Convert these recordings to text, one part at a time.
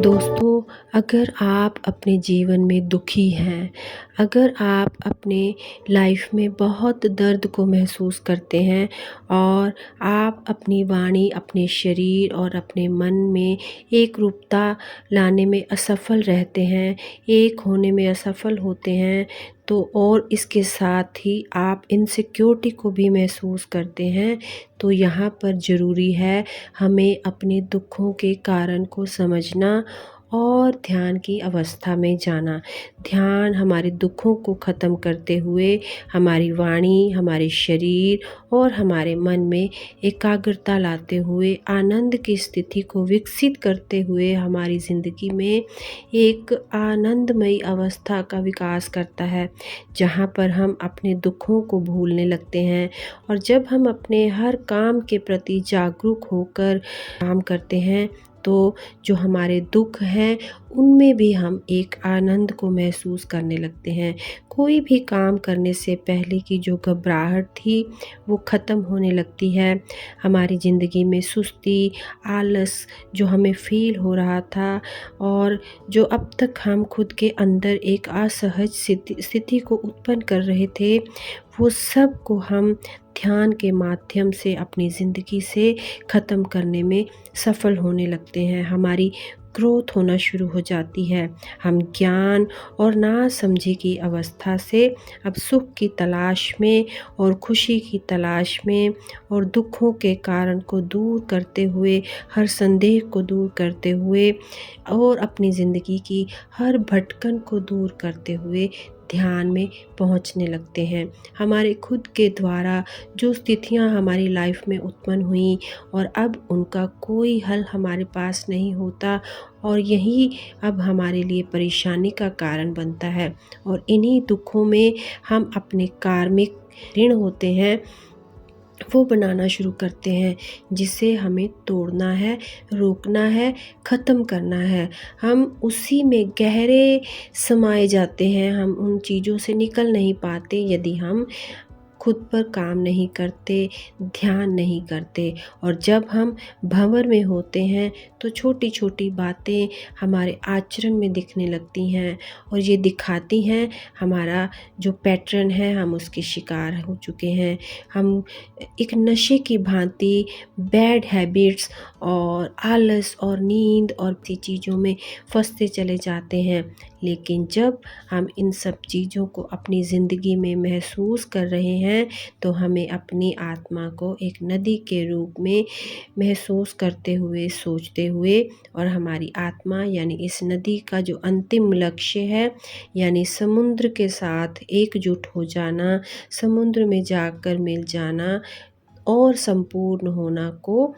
दोस्तों, अगर आप अपने जीवन में दुखी हैं, अगर आप अपने लाइफ में बहुत दर्द को महसूस करते हैं और आप अपनी वाणी, अपने शरीर और अपने मन में एकरूपता लाने में असफल रहते हैं, एक होने में असफल होते हैं, तो और इसके साथ ही आप इनसिक्योरिटी को भी महसूस करते हैं, तो यहाँ पर ज़रूरी है हमें अपने दुखों के कारण को समझना और ध्यान की अवस्था में जाना। ध्यान हमारे दुखों को ख़त्म करते हुए हमारी वाणी, हमारे शरीर और हमारे मन में एकाग्रता लाते हुए आनंद की स्थिति को विकसित करते हुए हमारी ज़िंदगी में एक आनंदमयी अवस्था का विकास करता है, जहाँ पर हम अपने दुखों को भूलने लगते हैं। और जब हम अपने हर काम के प्रति जागरूक होकर काम करते हैं, तो जो हमारे दुख हैं उनमें भी हम एक आनंद को महसूस करने लगते हैं। कोई भी काम करने से पहले की जो घबराहट थी वो ख़त्म होने लगती है। हमारी ज़िंदगी में सुस्ती, आलस जो हमें फ़ील हो रहा था और जो अब तक हम खुद के अंदर एक असहज स्थिति को उत्पन्न कर रहे थे, वो सब को हम ध्यान के माध्यम से अपनी ज़िंदगी से ख़त्म करने में सफल होने लगते हैं। हमारी ग्रोथ होना शुरू हो जाती है। हम ज्ञान और नासमझी की अवस्था से अब सुख की तलाश में और खुशी की तलाश में और दुखों के कारण को दूर करते हुए, हर संदेह को दूर करते हुए और अपनी ज़िंदगी की हर भटकन को दूर करते हुए ध्यान में पहुंचने लगते हैं। हमारे खुद के द्वारा जो स्थितियां हमारी लाइफ में उत्पन्न हुई और अब उनका कोई हल हमारे पास नहीं होता और यही अब हमारे लिए परेशानी का कारण बनता है। और इन्हीं दुखों में हम अपने कार्मिक ऋण होते हैं वो बनाना शुरू करते हैं, जिसे हमें तोड़ना है, रोकना है, ख़त्म करना है। हम उसी में गहरे समाए जाते हैं, हम उन चीज़ों से निकल नहीं पाते यदि हम खुद पर काम नहीं करते, ध्यान नहीं करते। और जब हम भंवर में होते हैं तो छोटी-छोटी बातें हमारे आचरण में दिखने लगती हैं और ये दिखाती हैं हमारा जो पैटर्न है, हम उसके शिकार हो चुके हैं। हम एक नशे की भांति बैड हैबिट्स और आलस और नींद और सी चीज़ों में फंसते चले जाते हैं। लेकिन जब हम इन सब चीज़ों को अपनी ज़िंदगी में महसूस कर रहे हैं, तो हमें अपनी आत्मा को एक नदी के रूप में महसूस करते हुए, सोचते हुए और हमारी आत्मा यानी इस नदी का जो अंतिम लक्ष्य है, यानी समुद्र के साथ एकजुट हो जाना, समुद्र में जाकर मिल जाना और संपूर्ण होना को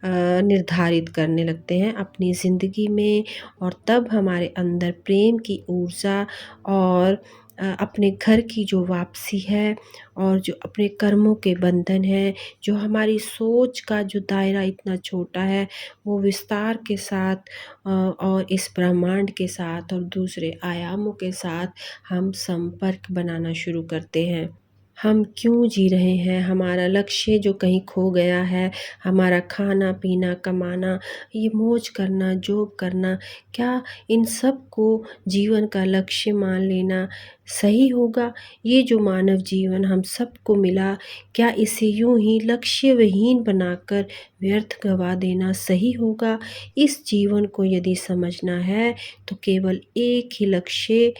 निर्धारित करने लगते हैं अपनी ज़िंदगी में। और तब हमारे अंदर प्रेम की ऊर्जा और अपने घर की जो वापसी है और जो अपने कर्मों के बंधन हैं, जो हमारी सोच का जो दायरा इतना छोटा है, वो विस्तार के साथ और इस ब्रह्मांड के साथ और दूसरे आयामों के साथ हम संपर्क बनाना शुरू करते हैं। हम क्यों जी रहे हैं, हमारा लक्ष्य जो कहीं खो गया है, हमारा खाना पीना कमाना, ये मौज करना, जॉब करना, क्या इन सब को जीवन का लक्ष्य मान लेना सही होगा? ये जो मानव जीवन हम सबको मिला, क्या इसे यूं ही लक्ष्यविहीन बनाकर व्यर्थ गवा देना सही होगा? इस जीवन को यदि समझना है तो केवल एक ही लक्ष्य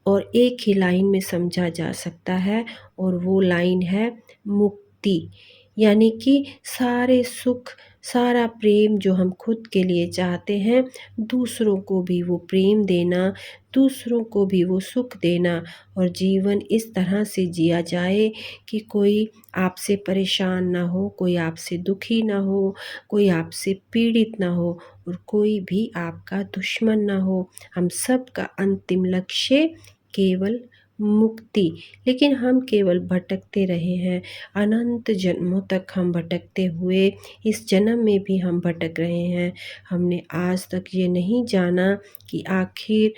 और एक ही लाइन में समझा जा सकता है और वो लाइन है मुक्ति। यानी कि सारे सुख, सारा प्रेम जो हम खुद के लिए चाहते हैं, दूसरों को भी वो प्रेम देना, दूसरों को भी वो सुख देना और जीवन इस तरह से जिया जाए कि कोई आपसे परेशान ना हो, कोई आपसे दुखी ना हो, कोई आपसे पीड़ित ना हो और कोई भी आपका दुश्मन ना हो। हम सब का अंतिम लक्ष्य केवल मुक्ति। लेकिन हम केवल भटकते रहे हैं, अनंत जन्मों तक हम भटकते हुए इस जन्म में भी हम भटक रहे हैं। हमने आज तक ये नहीं जाना कि आखिर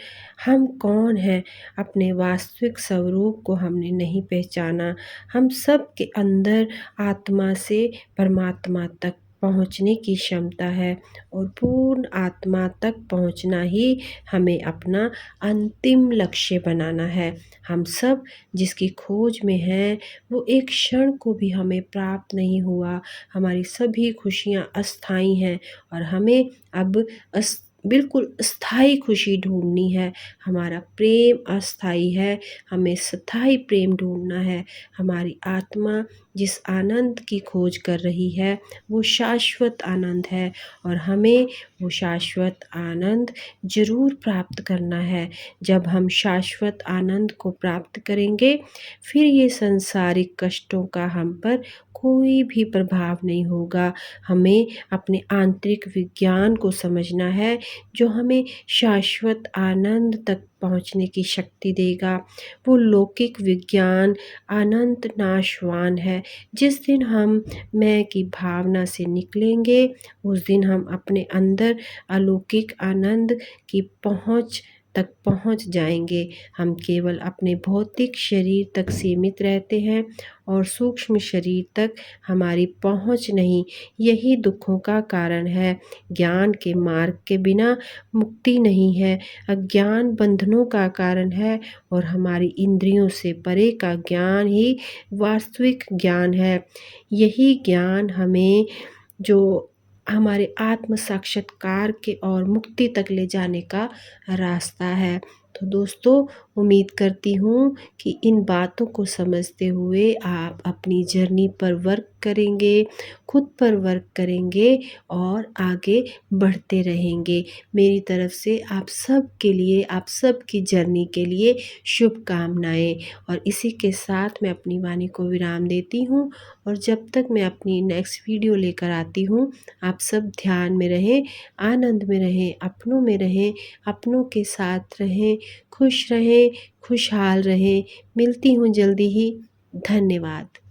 हम कौन हैं, अपने वास्तविक स्वरूप को हमने नहीं पहचाना। हम सब के अंदर आत्मा से परमात्मा तक पहुँचने की क्षमता है और पूर्ण आत्मा तक पहुँचना ही हमें अपना अंतिम लक्ष्य बनाना है। हम सब जिसकी खोज में हैं वो एक क्षण को भी हमें प्राप्त नहीं हुआ। हमारी सभी खुशियाँ अस्थायी हैं और हमें अब बिल्कुल स्थायी खुशी ढूँढनी है। हमारा प्रेम अस्थायी है, हमें स्थायी प्रेम ढूँढना है। हमारी आत्मा जिस आनंद की खोज कर रही है वो शाश्वत आनंद है और हमें वो शाश्वत आनंद ज़रूर प्राप्त करना है। जब हम शाश्वत आनंद को प्राप्त करेंगे फिर ये सांसारिक कष्टों का हम पर कोई भी प्रभाव नहीं होगा। हमें अपने आंतरिक विज्ञान को समझना है जो हमें शाश्वत आनंद तक पहुँचने की शक्ति देगा। वो लौकिक विज्ञान अनंत नाशवान है। जिस दिन हम मैं की भावना से निकलेंगे उस दिन हम अपने अंदर अलौकिक आनंद की पहुँच तक पहुँच जाएंगे। हम केवल अपने भौतिक शरीर तक सीमित रहते हैं और सूक्ष्म शरीर तक हमारी पहुँच नहीं। यही दुखों का कारण है। ज्ञान के मार्ग के बिना मुक्ति नहीं है। अज्ञान बंधनों का कारण है और हमारी इंद्रियों से परे का ज्ञान ही वास्तविक ज्ञान है। यही ज्ञान हमें जो हमारे आत्म साक्षात्कार के और मुक्ति तक ले जाने का रास्ता है। तो दोस्तों उम्मीद करती हूँ कि इन बातों को समझते हुए आप अपनी जर्नी पर वर्क करेंगे, खुद पर वर्क करेंगे और आगे बढ़ते रहेंगे। मेरी तरफ से आप सब के लिए, आप सब की जर्नी के लिए शुभकामनाएँ। और इसी के साथ मैं अपनी वाणी को विराम देती हूँ और जब तक मैं अपनी नेक्स्ट वीडियो लेकर आती हूँ, आप सब ध्यान में रहें, आनंद में रहें, अपनों में रहें, अपनों के साथ रहें, खुश रहें, खुशहाल रहें। मिलती हूँ जल्दी ही। धन्यवाद।